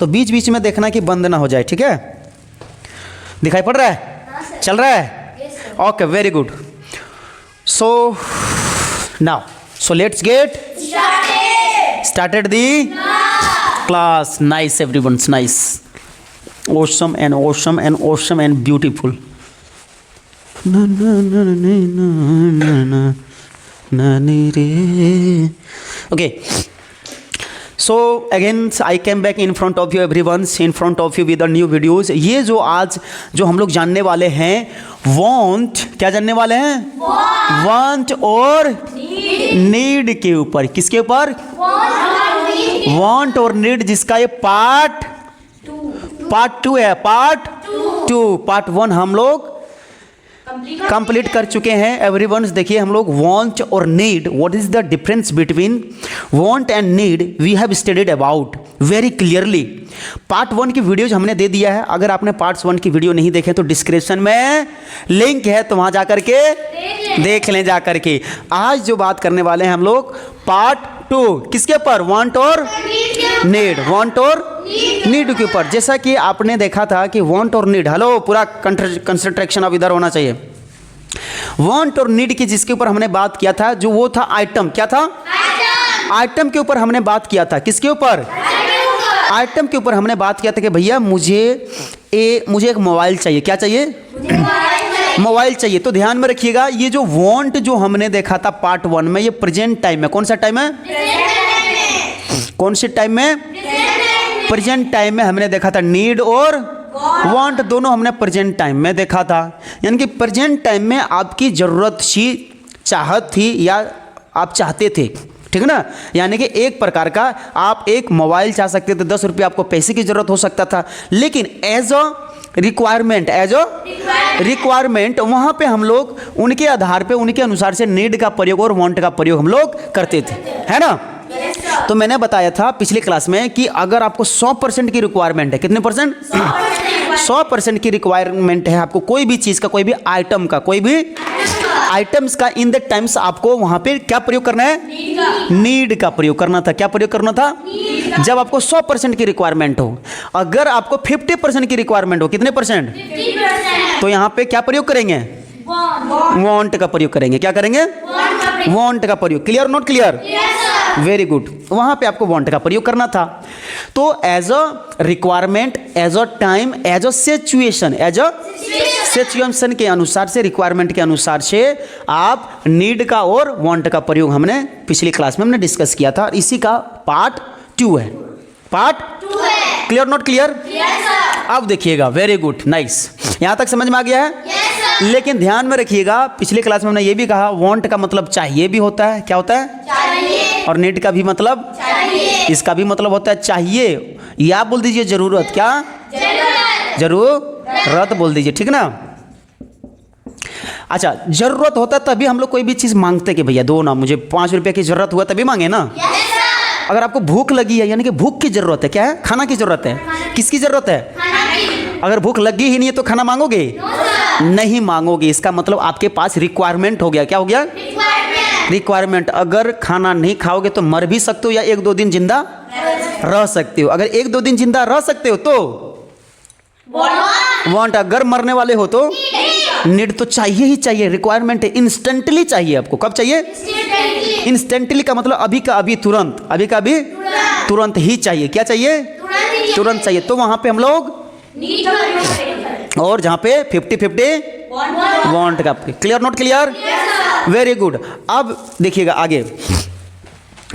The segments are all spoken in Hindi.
तो बीच बीच में देखना कि बंद ना हो जाए, ठीक है? दिखाई पड़ रहा है? चल रहा है? Okay, very good. So now, so let's get started the class. Nice, everyone's nice. Awesome and awesome and awesome and beautiful. Na na na na na na na na re. Okay. So again I came back in front of you, everyone's in front of you with the new videos. ये जो आज जो हम लोग जानने वाले हैं, want, क्या जानने वाले हैं? want और need के ऊपर. किसके ऊपर? want और need, जिसका ये पार्ट 2 है. पार्ट 1 हम लोग कंप्लीट कर चुके हैं. एवरीवन देखिए, हम लोग वांट और need, what is the difference between want and need, we have studied about very clearly. Part 1 की वीडियोज हमने दे दिया है. अगर आपने पार्ट 1 की वीडियो नहीं देखे तो डिस्क्रिप्शन में लिंक है, तो वहां जाकर के देख लें जाकर के. आज जो बात करने वाले हैं हम लोग पार्ट 2, किसके ऊपर? वांट और नीड. वांट और नीड के ऊपर. जैसा कि आपने देखा था कि वांट और नीड, हेलो, पूरा कंसंट्रेशन अब इधर होना चाहिए. वांट और नीड की जिसके ऊपर हमने बात किया था, जो वो था आइटम. क्या था? आइटम के ऊपर हमने बात किया था. किसके ऊपर? आइटम के ऊपर हमने बात किया था कि भैया मुझे एक मोबाइल चाहिए. क्या चाहिए? मोबाइल चाहिए. तो ध्यान में रखिएगा, ये जो वांट जो हमने देखा था पार्ट 1 में, ये प्रेजेंट टाइम में. कौन सा टाइम है? कौन से टाइम में? प्रेजेंट टाइम में हमने देखा था. नीड और वांट दोनों हमने प्रेजेंट टाइम में देखा था. यानी कि प्रेजेंट टाइम में आपकी ज़रूरत थी, चाहत थी, या आप चाहते थे, ठीक है ना? यानी कि एक प्रकार का आप एक मोबाइल चाह सकते थे. 10 रुपये आपको पैसे की ज़रूरत हो सकता था, लेकिन एज अ रिक्वायरमेंट वहाँ पे हम लोग उनके आधार पे, उनके अनुसार से नीड का प्रयोग और वांट का प्रयोग हम लोग करते थे, है ना? तो मैंने बताया था पिछली क्लास में कि अगर आपको 100% की रिक्वायरमेंट है, कितने परसेंट? 100% की रिक्वायरमेंट है आपको कोई भी चीज़ का, कोई भी आइटम का, कोई भी आइटम्स का, इन द टाइम्स आपको वहाँ पे क्या प्रयोग करना है? नीड का प्रयोग करना था. क्या प्रयोग करना था? जब आपको 100% की रिक्वायरमेंट हो. अगर आपको 50% की रिक्वायरमेंट हो, कितने परसेंट? 50%. तो यहाँ पे क्या प्रयोग करेंगे? वांट का प्रयोग करेंगे. क्या करेंगे? वांट का प्रयोग. Clear not clear? Very good. वहां पे आपको वांट का प्रयोग करना था. तो as a requirement, as a time, as a situation, situation के अनुसार से, रिक्वायरमेंट के अनुसार से आप नीड का और वांट का प्रयोग हमने पिछली क्लास में हमने डिस्कस किया था. इसी का पार्ट 2 है. पार्ट 2 है. Clear not clear? अब देखिएगा, वेरी गुड, नाइस. यहां तक समझ में आ गया है? लेकिन ध्यान में रखिएगा, पिछली क्लास में हमने ये भी कहा, वांट का मतलब चाहिए भी होता है. क्या होता है? चाहिए. और नीड का भी मतलब चाहिए. इसका भी मतलब होता है चाहिए, या बोल दीजिए जरूरत. क्या? जरूरत बोल दीजिए, ठीक ना? अच्छा, जरूरत होता है तभी हम लोग कोई भी चीज़ मांगते कि भैया दो ना, मुझे 5 रुपये की जरूरत हुआ तभी मांगे ना. अगर आपको भूख लगी है, यानी कि भूख की जरूरत है, क्या है? खाना की जरूरत है. किसकी जरूरत है? अगर भूख लगी ही नहीं है तो खाना मांगोगे? नहीं मांगोगे. इसका मतलब आपके पास रिक्वायरमेंट हो गया. क्या हो गया? रिक्वायरमेंट. अगर खाना नहीं खाओगे तो मर भी सकते हो, या 1-2 दिन जिंदा रह सकते हो. अगर 1-2 दिन जिंदा रह सकते हो तो वांट. अगर मरने वाले हो तो नीड. तो चाहिए ही चाहिए, रिक्वायरमेंट है, इंस्टेंटली चाहिए आपको. कब चाहिए? इंस्टेंटली का मतलब अभी का अभी, तुरंत. अभी का अभी, तुरंत ही चाहिए. क्या चाहिए? तुरंत चाहिए. तो वहां पे हम लोग और जहां पे 50-50 वांट का. Clear not clear? Very good. अब देखिएगा आगे,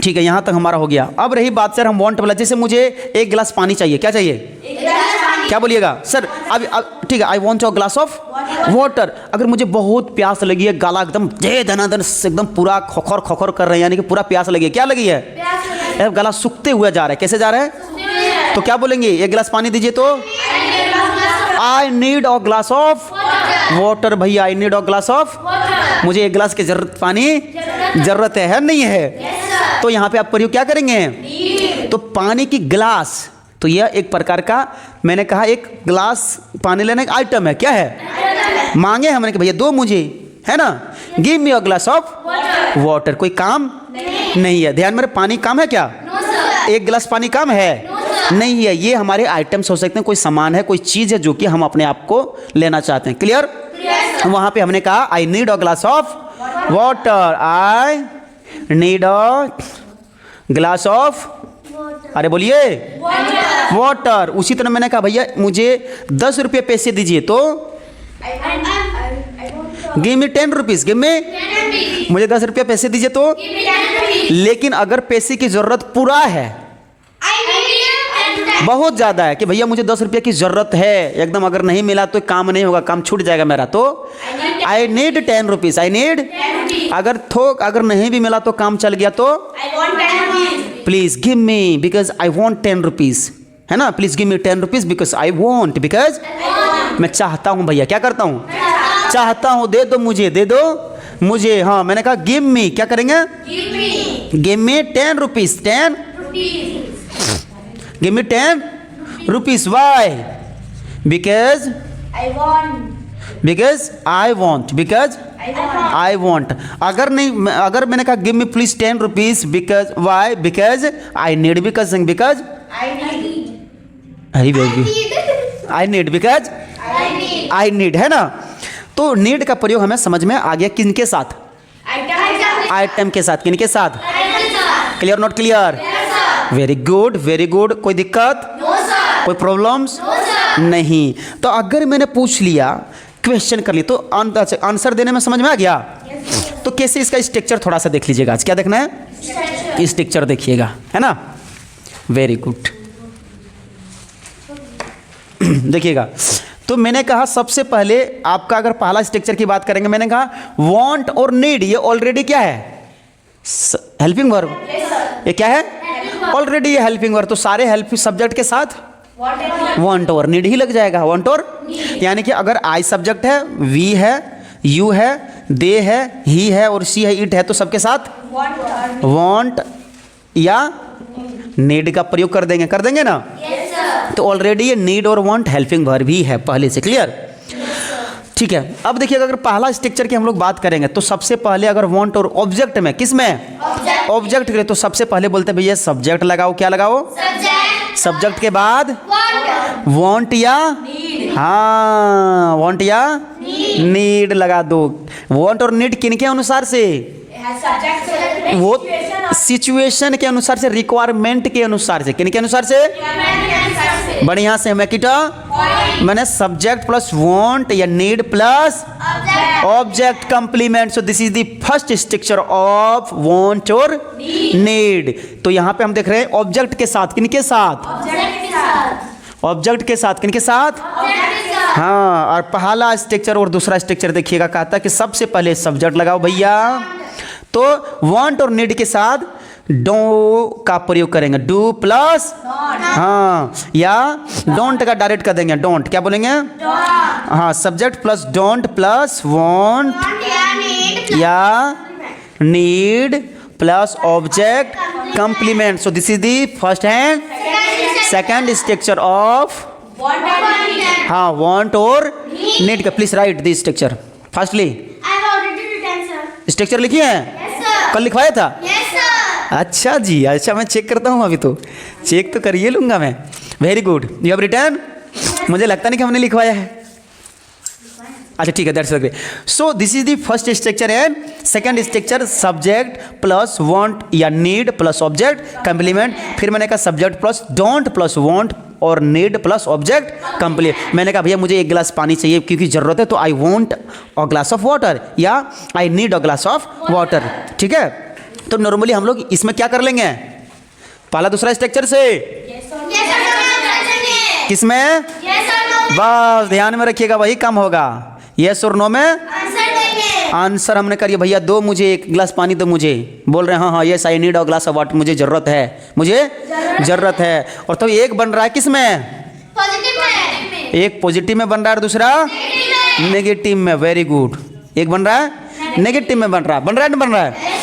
ठीक है, यहां तक हमारा हो गया. अब रही बात सर हम वांट वाला. जैसे मुझे 1 गिलास पानी चाहिए. क्या चाहिए? क्या बोलिएगा सर? अब ठीक है, I want a glass of water. अगर मुझे बहुत प्यास लगी है, गाला एकदम धनाधन एकदम पूरा खोखर खोखर कर रहे हैं, यानी कि पूरा प्यास लगी है. क्या लगी है? गला सूखते हुए जा रहा है. कैसे जा रहा है? तो क्या बोलेंगे? 1 गिलास पानी दीजिए. तो I need a glass of water. भैया I need a glass of, मुझे 1 गिलास की जरूरत, पानी जरूरत है नहीं है? तो यहाँ पे आप प्रयोग क्या करेंगे? तो पानी की गिलास, तो यह एक प्रकार का, मैंने कहा एक गिलास पानी लेने का आइटम है. क्या है? मांगे हमने कि भैया दो मुझे, है ना? Give me a glass of water. कोई काम नहीं है. ध्यान में, पानी काम है क्या? 1 गिलास पानी काम है. नहीं है, ये हमारे आइटम्स हो सकते हैं, कोई सामान है, कोई चीज़ है जो कि हम अपने आप को लेना चाहते हैं। क्लियर? वहाँ पे हमने कहा आई need a glass of water, I need a glass of, अरे बोलिए वाटर। उसी तरह मैंने कहा भैया मुझे 10 रुपये पैसे दीजिए, तो give me 10 rupees, give me, मुझे 10 रुपये पैसे दीजिए तो। लेकिन अगर पैसे की ज़रूरत पूरा है, बहुत ज़्यादा है कि भैया मुझे 10 रुपये की ज़रूरत है एकदम, अगर नहीं मिला तो काम नहीं होगा, काम छूट जाएगा मेरा, तो I need 10 rupees, I need. अगर नहीं भी मिला तो काम चल गया तो please give me because I want 10 rupees, है ना, please give me 10 rupees because I want, because मैं चाहता हूँ भैया, क्या करता हूँ, चाहता हूँ, दे दो मुझे, दे दो मुझे। हाँ मैंने कहा गिव मी, क्या करेंगे, give me 10 rupees, 10 give me 10 rupees, why, because I want, because I want. अगर नहीं, अगर मैंने कहा give me please 10 rupees because, why, because I need, because I need, because I need, है ना। तो नीड का प्रयोग हमें समझ में आ गया, किनके साथ, आइटम के साथ, किनके साथ, clear not clear, very good very good. कोई दिक्कत, कोई प्रॉब्लम्स नहीं। तो अगर मैंने पूछ लिया, क्वेश्चन कर लिया, तो आंसर देने में समझ में आ गया। तो कैसे इसका स्ट्रक्चर थोड़ा सा देख लीजिएगा, आज क्या देखना है, स्ट्रक्चर देखिएगा, है ना, वेरी गुड। देखिएगा, तो मैंने कहा सबसे पहले आपका अगर पहला स्ट्रक्चर की बात करेंगे, मैंने कहा वांट और नीड, ये ऑलरेडी क्या है, हेल्पिंग वर्ब, ये क्या है, ऑलरेडी ये हेल्पिंग वर्ब। तो सारे हेल्पिंग सब्जेक्ट के साथ वांट और नीड ही लग जाएगा, वांट और, यानी कि अगर आई सब्जेक्ट है, वी है, यू है, दे है, ही है और सी है, इट है, तो सबके साथ वांट या नीड का प्रयोग कर देंगे ना। तो ऑलरेडी ये नीड और वांट हेल्पिंग वर्ब ही है पहले से, क्लियर, ठीक है। अब देखिए अगर पहला स्ट्रक्चर की हम लोग बात करेंगे, तो सबसे पहले अगर वांट और ऑब्जेक्ट में, किस में, ऑब्जेक्ट के लिए, तो सबसे पहले बोलते हैं भैया सब्जेक्ट लगाओ, क्या लगाओ, सब्जेक्ट के बाद वांट या, हाँ वांट या नीड लगा दो। वांट और नीड किनके अनुसार से, वो सिचुएशन के अनुसार से, रिक्वायरमेंट के अनुसार से, किनके अनुसार से, बढ़िया से मैं किटा, मैंने सब्जेक्ट प्लस वांट या need plus object complement. So this is the first structure of want और नीड। तो यहां पे हम देख रहे हैं ऑब्जेक्ट के साथ, किनके साथ, ऑब्जेक्ट के साथ, किनके साथ, हाँ। और पहला स्ट्रक्चर और दूसरा स्ट्रक्चर देखिएगा, कहता है कि सबसे पहले सब्जेक्ट लगाओ भैया, तो वांट और नीड के साथ डो का प्रयोग करेंगे, डू प्लस, हाँ, या डोंट का डायरेक्ट कर देंगे, डोंट, क्या बोलेंगे, हाँ, subject plus don't plus want या need plus object complement. So this is the first and second structure of, हाँ, वांट और नीड का। Please write this structure firstly, structure लिखिए हैं, कल लिखवाया था, अच्छा जी, अच्छा मैं चेक करता हूँ, अभी तो चेक तो करिए लूँगा मैं, very good, you have return, मुझे लगता नहीं कि हमने लिखवाया है, अच्छा ठीक है, that's okay. So this is the first structure and second structure, subject plus want या नीड प्लस ऑब्जेक्ट कंप्लीमेंट। फिर मैंने कहा subject plus don't plus want और नीड प्लस ऑब्जेक्ट कंप्लीमेंट। मैंने कहा भैया मुझे एक गिलास पानी चाहिए क्योंकि ज़रूरत है, तो I want a glass of water या I need a glass of water, ठीक है। तो नॉर्मली हम लोग इसमें क्या कर लेंगे, पहला दूसरा स्ट्रक्चर से, किसमें, बस ध्यान में रखिएगा, वही कम होगा, यस और नो में आंसर हमने करिए भैया दो मुझे एक गिलास पानी, दो मुझे, बोल रहे हैं हाँ हाँ yes I need a glass of water, मुझे ज़रूरत है, मुझे ज़रूरत है। और तो एक बन रहा है किस में, पॉजिटिव में, एक पॉजिटिव में बन रहा है और दूसरा नेगेटिव में, वेरी गुड, एक बन रहा है नेगेटिव में बन रहा है, नहीं बन रहा है,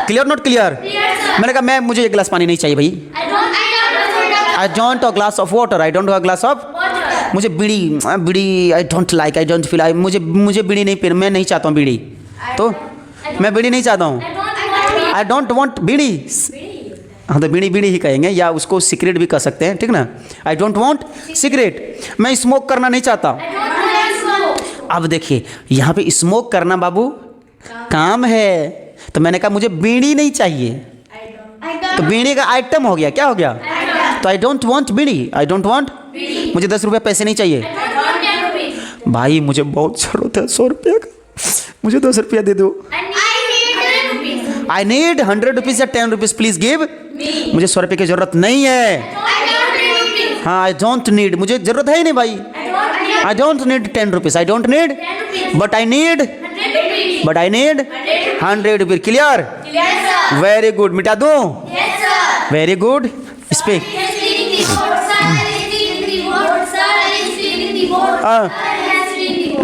क्लियर नॉट क्लियर। मैंने कहा मैं, मुझे एक गिलास पानी नहीं चाहिए भाई, I don't a glass of water, I don't a glass of, मुझे बीड़ी I don't like, I don't feel, I मुझे बीड़ी नहीं पीना, मैं नहीं चाहता हूँ बीड़ी, तो मैं बीड़ी नहीं चाहता हूँ, आई डोंट वांट बीड़ी, हाँ तो बीड़ी बीड़ी ही कहेंगे या उसको सिगरेट भी कह सकते हैं, ठीक ना। आई डोंट वॉन्ट सिगरेट, मैं स्मोक करना नहीं चाहता। अब देखिए यहाँ पे स्मोक करना बाबू काम है, तो मैंने कहा मुझे बीड़ी नहीं चाहिए, तो बीड़ी का आइटम हो गया, क्या हो गया, तो आई don't want bidi, I don't want, मुझे 10 रुपये पैसे नहीं चाहिए। भाई मुझे बहुत जरूरत है 100 रुपये का, मुझे 10 रुपया दे दो। आई नीड 100 रुपीज़ या 10 रुपीज़ प्लीज गिव, मुझे 100 रुपये की जरूरत नहीं है। हाँ आई डोंट नीड, मुझे जरूरत है ही नहीं भाई। I don't need 10 rupees, I don't need, but I need 100 रुपये। क्लियर, वेरी गुड, मिटा दूँ, वेरी गुड, स्पीक।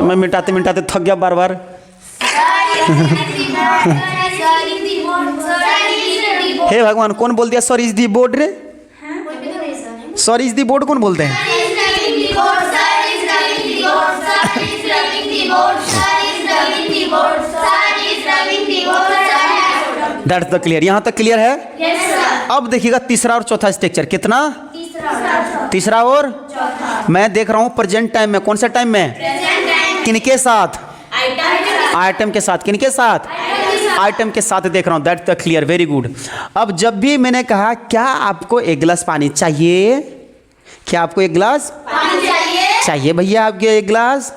मैं मिटाते मिटाते थक गया बार बार। हे भगवान, कौन बोल दिया सर इज दी बोर्ड रे? सर इज दी बोर्ड कौन बोलते हैं? दैट्स द क्लियर, यहाँ तक क्लियर है। अब देखिएगा तीसरा और चौथा स्ट्रक्चर, कितना? तीसरा और मैं देख रहा हूँ प्रेजेंट टाइम में, कौन सा टाइम में? किनके साथ? आइटम के साथ। किनके साथ? आइटम के साथ देख रहा हूँ, that's the clear, very good. अब जब भी मैंने कहा क्या आपको एक गिलास पानी चाहिए, क्या आपको एक गिलास चाहिए भैया, आपके एक गिलास,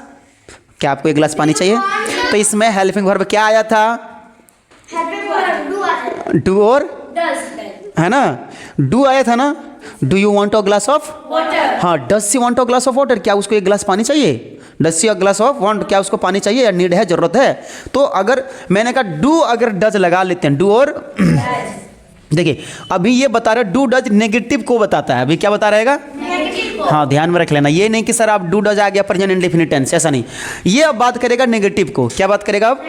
क्या आपको एक गिलास पानी चाहिए, तो इसमें हेल्पिंग वर्ब क्या आया था? डू और है ना, डू आया था ना। Do you want a glass of water, हाँ does she want a glass of water, क्या उसको एक गिलास पानी चाहिए? Does she a glass of want, क्या उसको पानी चाहिए या नीड है, जरूरत है। तो अगर मैंने कहा डू, अगर डज लगा लेते हैं, डू और देखिए अभी ये बता रहे डू डज नेगेटिव को बताता है, अभी क्या बता रहेगा? हाँ ध्यान में रख लेना, ये नहीं कि सर आप डू डज आ गया प्रेजेंट इंडेफिनिट टेंस, ऐसा नहीं। ये अब बात करेगा नेगेटिव को, क्या बात करेगा अब?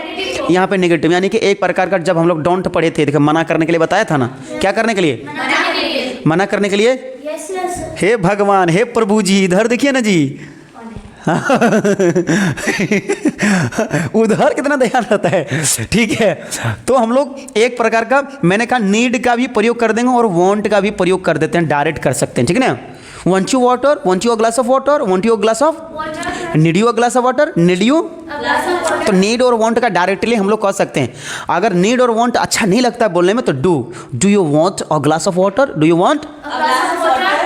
यहाँ पे नेगेटिव, यानी कि एक प्रकार का, जब हम लोग डोंट पढ़े थे, देखो मना करने के लिए बताया था ना, क्या करने के लिए? मना करने के लिए। हे भगवान, हे प्रभु जी, इधर देखिए ना जी, उधर कितना ध्यान रहता है, ठीक है। तो हम लोग एक प्रकार का, मैंने कहा नीड का भी प्रयोग कर देंगे और वांट का भी प्रयोग कर देते हैं, डायरेक्ट कर सकते हैं, ठीक है ना। Want you water, want you a glass of water, want you a glass of, need you a glass of water, need you, तो नीड और वांट का डायरेक्टली हम लोग कह सकते हैं। अगर नीड और वांट अच्छा नहीं लगता है बोलने में, तो do you want a glass of water, do you want,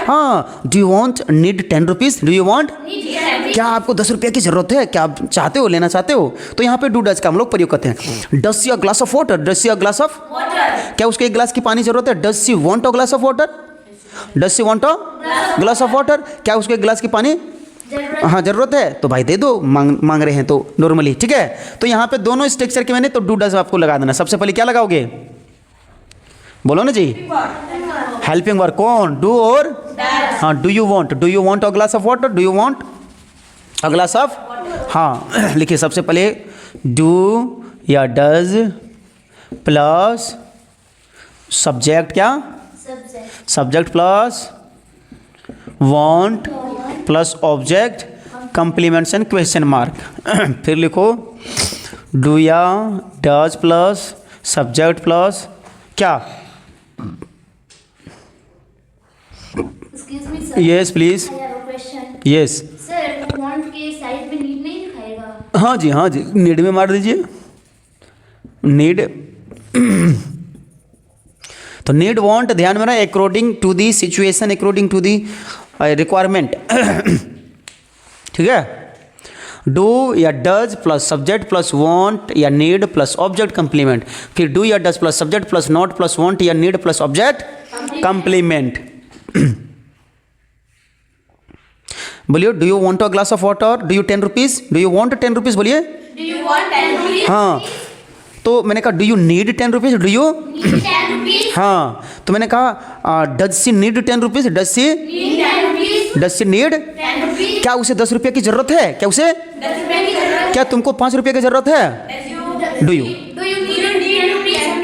हाँ do you want, need 10 rupees, do you want, क्या आपको 10 रुपये की जरूरत है, क्या आप चाहते हो, लेना चाहते हो, तो यहाँ पे डू डज का हम लोग प्रयोग करते हैं। Does she a glass of water, does she a glass of water, क्या उसको एक गिलास की पानी जरूरत है? Does she want a glass of water, does she want a glass of water, क्या उसको एक गिलास की पानी हाँ जरूरत है, तो भाई दे दो, मांग रहे हैं तो नॉर्मली, ठीक है। तो यहाँ पे दोनों स्ट्रक्चर के मैंने तो डू डज आपको लगा देना। सबसे पहले क्या लगाओगे, बोलो ना जी? हेल्पिंग वर्ब कौन? डू और हाँ, do you want a glass of water, do you want a glass of, हाँ लिखिए सबसे पहले डू या डज प्लस सब्जेक्ट, क्या subject plus want plus object complements and question mark. फिर लिखो डू या डज प्लस सब्जेक्ट प्लस क्या, यस प्लीज, यस हाँ जी, हाँ जी, नीड में मार दीजिए, नीड तो नीड वांट ध्यान में ना, according to the situation, according to the requirement, ठीक है। डू या does plus subject plus want या नीड प्लस ऑब्जेक्ट कंप्लीमेंट, फिर डू या does plus subject plus not plus want या नीड प्लस ऑब्जेक्ट कंप्लीमेंट। बोलिए do you want a glass of water, do you 10 rupees, do you want 10 rupees, बोलिए हाँ। तो मैंने कहा do you need 10 rupees, do you हाँ, तो मैंने कहा does she need 10 rupees, does she need, क्या उसे 10 रुपये की जरूरत है, क्या उसे, क्या तुमको 5 रुपये की जरूरत है, डू यू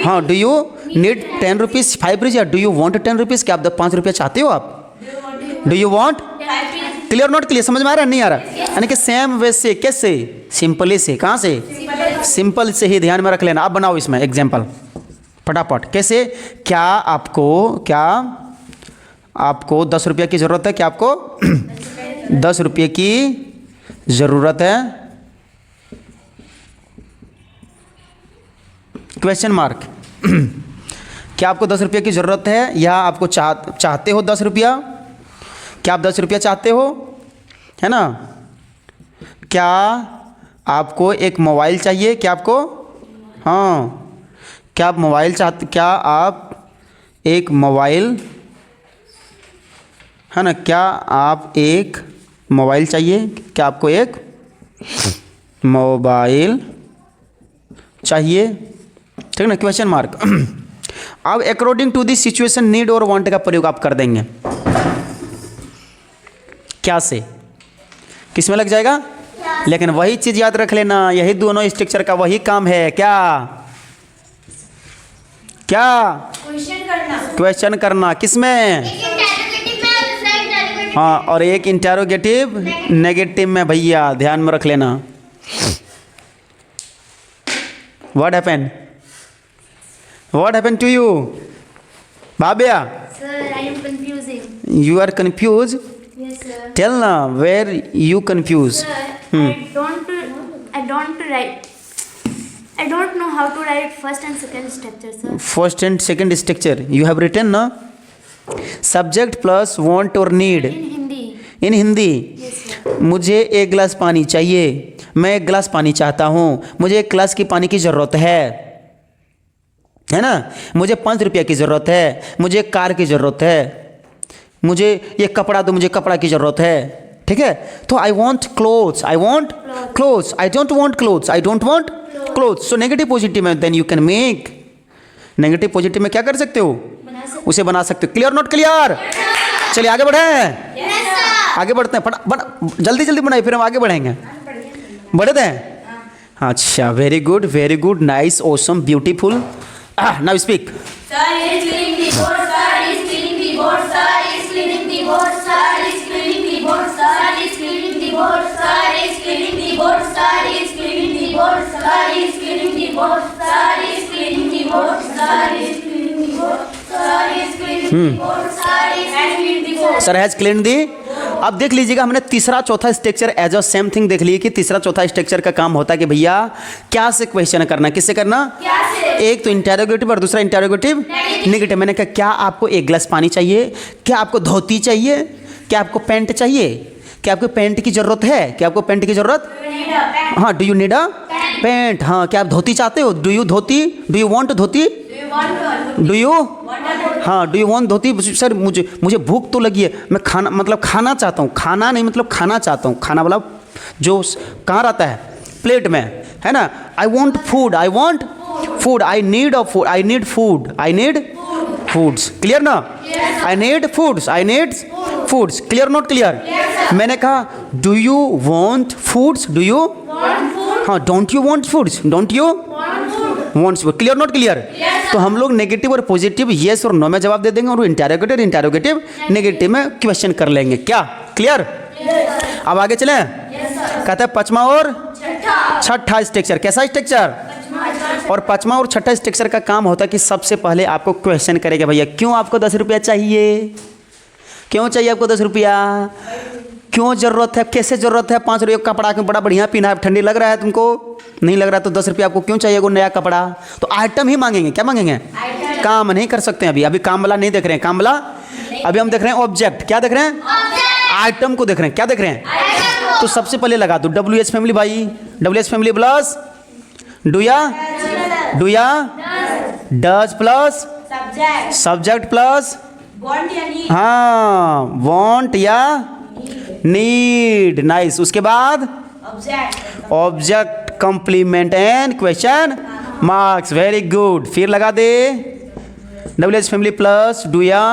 हाँ, do you need 10 rupees 5 rupees, या डू यू वांट 10 रुपीज़, क्या आप 5 रुपये चाहते हो आप, do you want, clear not clear, समझ में आ रहा है नहीं आ रहा? यानी कि सेम वे से, कैसे, सिंपली से, कहाँ से, सिंपल से ही ध्यान में रख लेना। आप बनाओ इसमें एग्जाम्पल, फटाफट कैसे? क्या आपको 10 रुपये की ज़रूरत है? क्या आपको 10 रुपये की ज़रूरत है? Question mark. क्या आपको 10 रुपये की ज़रूरत है या आपको चाहते हो 10 रुपया? क्या आप 10 रुपया चाहते हो, है ना? क्या आपको एक मोबाइल चाहिए? क्या आपको, हाँ, क्या आप मोबाइल चाहते? क्या आप एक मोबाइल, है ना? क्या आप एक मोबाइल चाहिए? क्या आपको एक मोबाइल चाहिए? ठीक ना, क्वेश्चन मार्क। अब according to the situation need और वांट का प्रयोग आप कर देंगे। क्या से किस में लग जाएगा? लेकिन वही चीज याद रख लेना, यही दोनों स्ट्रक्चर का वही काम है। क्या क्या? क्वेश्चन करना। किसमें? हाँ, और एक इंटेरोगेटिव नेगेटिव में। भैया ध्यान में रख लेना। What happened? What happened to you बाबिया? Sir, I am confusing. You are confused? Yes, sir. Tell now where you confused. Sir, I don't know how to write first and second structure, sir. First and second structure you have written na? Subject plus want or need. In Hindi. In Hindi. Yes, sir. मुझे एक गिलास पानी चाहिए। मैं एक गिलास पानी चाहता हूँ। मुझे एक गिलास की पानी की ज़रूरत है ना? मुझे 5 रुपये की ज़रूरत है। मुझे एक कार की ज़रूरत है। मुझे ये कपड़ा दो, मुझे कपड़ा की ज़रूरत है। ठीक है, तो I want clothes, I want clothes, I don't want clothes, I don't want clothes. So negative positive में then you can make, negative positive में क्या कर सकते हो? उसे बना सकते हो। Clear not clear? चलिए आगे बढ़े। आगे बढ़ते हैं, जल्दी जल्दी बनाइए, फिर हम आगे बढ़ेंगे। बढ़ते हैं। अच्छा, very good, nice, awesome, beautiful. Now speak. Sir is cleaning the board. Sir is cleaning the board. Sir is cleaning the board. Sir is cleaning the board. Sir is cleaning the board. Sir is cleaning the board. Sir is cleaning the board. Sir is cleaning the board. Sir is cleaning the board. Sir is cleaning the board. Sir is cleaning the board. Sir is cleaning the board. Sir has clean the. अब देख लीजिएगा, हमने तीसरा चौथा structure as a same thing देख लिए कि तीसरा चौथा स्ट्रक्चर का काम होता है कि भैया क्या से क्वेश्चन करना, किससे करना? क्या से? एक तो इंटेरोगेटिव और दूसरा इंटेरोगेटिव नेगेटिव। मैंने कहा क्या आपको एक गिलास पानी चाहिए? क्या आपको धोती चाहिए? क्या आपको पैंट चाहिए? क्या आपको पैंट की जरूरत है? क्या आपको पैंट की जरूरत? हाँ, do you need a pant? हाँ, क्या आप धोती चाहते हो? Do you dhoti? Do you want dhoti? Do you, हाँ, do you want dhoti? Sir मुझे भूख तो लगी है, मैं खाना चाहता हूँ। खाना नहीं, मतलब खाना चाहता हूँ। खाना वाला जो कहाँ रहता है? प्लेट में, है ना? I want food, I want food, I need a food, I need food, I need foods. Clear ना? I need foods, I need foods. Clear not clear? मैंने कहा do you want foods? Do you, हाँ, don't you want foods? Don't you wants. Clear not clear? तो हम लोग नेगेटिव और पॉजिटिव येस और नो में जवाब दे देंगे और इंटेरोगेटिव नेगेटिव में क्वेश्चन कर लेंगे। क्या क्लियर? अब आगे चलें। कहते हैं पांचवा और छठा स्ट्रक्चर। कैसा स्ट्रक्चर? और पांचवा और छठा स्ट्रक्चर का काम होता है कि सबसे पहले आपको क्वेश्चन करेगा, भैया क्यों आपको 10 रुपया चाहिए? क्यों चाहिए आपको 10 रुपया? क्यों ज़रूरत है? कैसे ज़रूरत है? 5 रुपये का कपड़ा क्यों बड़ा बढ़िया पहना है, ठंडी लग रहा है तुमको? नहीं लग रहा है तो 10 रुपया आपको क्यों चाहिए वो नया कपड़ा? तो आइटम ही मांगेंगे। क्या मांगेंगे? काम नहीं कर सकते हैं अभी काम वाला नहीं देख रहे हैं। काम वाला अभी हम देख रहे हैं ऑब्जेक्ट। क्या देख रहे हैं? आइटम को देख रहे हैं। क्या देख रहे हैं? तो सबसे पहले लगा दो WH फैमिली भाई। WH फैमिली प्लस डूया डज प्लस सब्जेक्ट प्लस हाँ वांट या नीड। नाइस। उसके बाद object complement and question marks. Very good. फिर लगा दे WH फैमिली प्लस डूया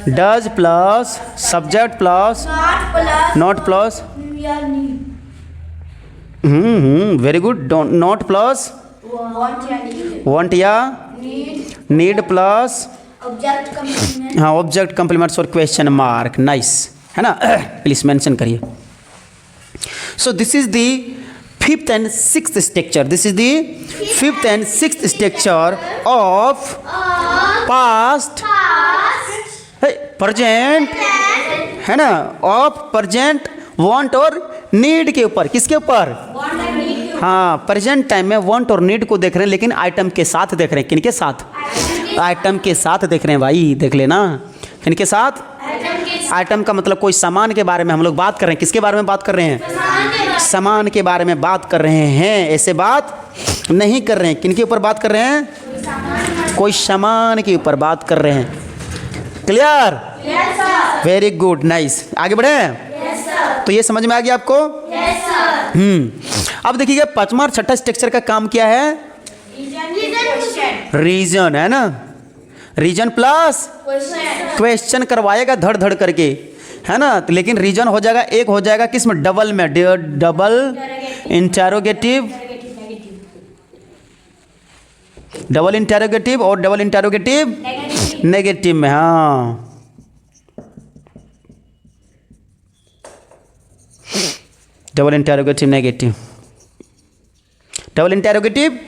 does plus subject plus not plus very good. Not plus want या नीड प्लस हाँ ऑब्जेक्ट कंप्लीमेंट्स और क्वेश्चन मार्क। नाइस है ना? प्लीज मेंशन करिए। So this is the fifth and sixth structure. This is the fifth and sixth structure of past, present, है ना, of present, want और need के ऊपर. किसके ऊपर? हाँ, प्रेजेंट टाइम में want और need को देख रहे हैं, लेकिन आइटम के साथ देख रहे हैं. किनके साथ? आइटम के साथ देख रहे हैं भाई, देख लेना. किनके साथ? आइटम का मतलब कोई सामान के बारे में हम लोग बात कर रहे हैं. किसके बारे में बात कर रहे हैं? सामान के बारे में बात कर रहे हैं. ऐसे बात नहीं कर रहे हैं. किनके ऊपर बात कर रहे हैं? कोई सामान के ऊपर बात कर रहे हैं. क्लियर? Very good, nice. आगे बढ़े? तो ये समझ में आ गया आपको? अब देखिएगा, पांचवा और छठा स्ट्रक्चर का काम क्या है? रीजन, है ना. रीजन प्लस क्वेश्चन करवाएगा धड़ धड़ करके, है ना. लेकिन रीजन हो जाएगा, एक हो जाएगा किसमें? डबल में. डबल इंटरोगेटिव, डबल इंटरोगेटिव और डबल इंटरोगेटिव नेगेटिव में. हाँ, double interrogative negative, double interrogative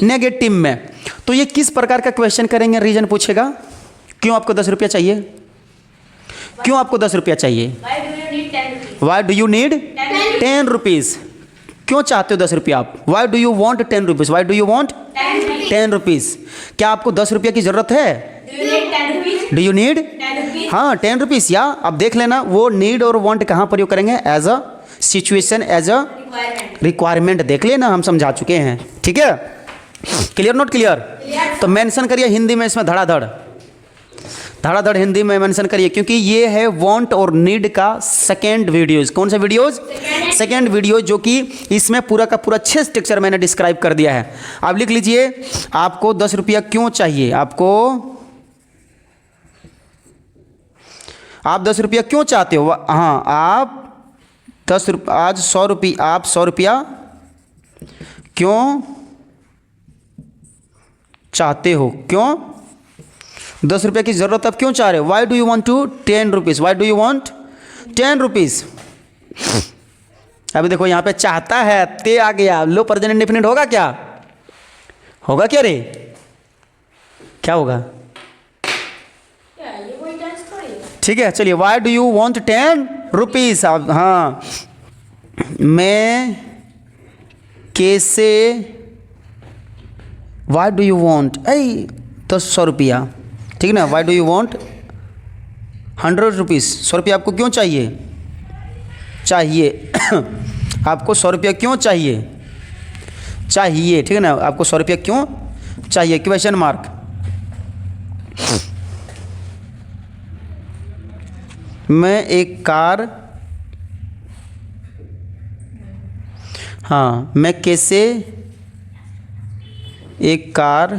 negative में. तो ये किस प्रकार का क्वेश्चन करेंगे? रीजन पूछेगा, क्यों आपको 10 रुपया चाहिए? क्यों आपको 10 रुपया चाहिए? Y do you need 10 rupees? क्यों चाहते हो 10 रुपया आप? Y do you want 10 rupees? Why do you want 10 rupees? क्या आपको 10 रुपया की ज़रूरत है? Do you need? हाँ, 10 रुपीज़. या अब देख लेना, वो नीड और वॉन्ट कहाँ प्रयोग करेंगे? As a situation, as a requirement. देख लेना, हम समझा चुके हैं. ठीक है? Clear, not clear? तो मेंशन करिए हिंदी में इसमें धड़ाधड़, धड़ाधड़ हिंदी में मेंशन करिए, क्योंकि ये है वांट और नीड का सेकेंड वीडियोज. कौन सा वीडियोज? सेकेंड वीडियो, जो कि इसमें पूरा का पूरा 6 स्ट्रक्चर मैंने डिस्क्राइब कर दिया है. आप लिख लीजिए, आपको 10 रुपया क्यों चाहिए? आपको, आप 10 रुपया क्यों चाहते हो? हाँ, आप 10 रुपया, आज 100 रुपया, आप 100 रुपया क्यों चाहते हो? क्यों 10 रुपये की ज़रूरत आप क्यों चाह रहे हो? Why do you want to 10 rupees? Why do you want 10 rupees? अभी देखो यहाँ पे चाहता है, ते आ गया. लो प्रेजेंट इंडेफिनिट होगा क्या? होगा क्या रे? क्या होगा? ठीक है, चलिए. Y do you want 10 rupees? हाँ, मैं कैसे, वाई डू यू वॉन्ट 100 रुपया, ठीक ना. Y do you want 100 rupees? 100 रुपया आपको क्यों चाहिए? चाहिए. आपको 100 रुपया क्यों चाहिए? चाहिए, ठीक है ना. आपको 100 रुपया क्यों चाहिए? Question mark. मैं एक कार, हाँ, मैं कैसे एक कार,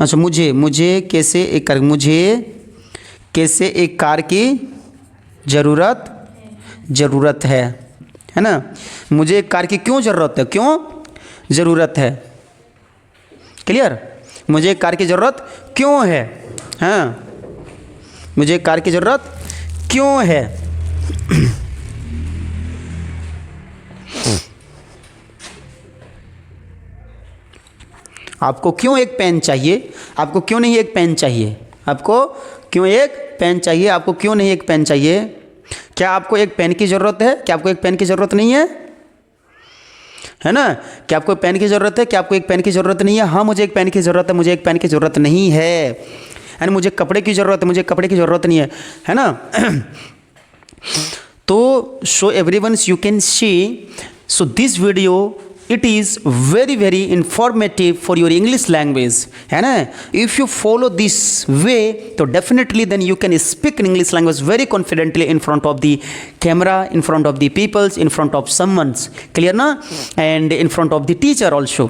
अच्छा, मुझे कैसे एक कार, मुझे कैसे एक कार की ज़रूरत है ना. मुझे एक कार की क्यों ज़रूरत है? क्यों ज़रूरत है? क्लियर? मुझे एक कार की ज़रूरत क्यों है? हाँ, मुझे एक कार की ज़रूरत क्यों है? आपको क्यों एक पेन चाहिए? आपको क्यों नहीं एक पेन चाहिए? आपको क्यों एक पेन चाहिए? आपको क्यों नहीं एक पेन चाहिए? क्या आपको एक पेन की ज़रूरत है? क्या आपको एक पेन की ज़रूरत नहीं है? है ना. क्या आपको पेन की ज़रूरत है? क्या आपको एक पेन की ज़रूरत नहीं है? हाँ, मुझे एक पेन की ज़रूरत है. मुझे एक पेन की ज़रूरत नहीं है. एंड मुझे कपड़े की ज़रूरत है. मुझे कपड़े की ज़रूरत नहीं है ना. तो so everyone you can see, so this video, it is very informative for your English language, है ना. if you follow this way, तो definitely then you can speak in English language very confidently in front of the camera, in front of the peoples, in front of someone's, clear ना, and in front of the teacher also.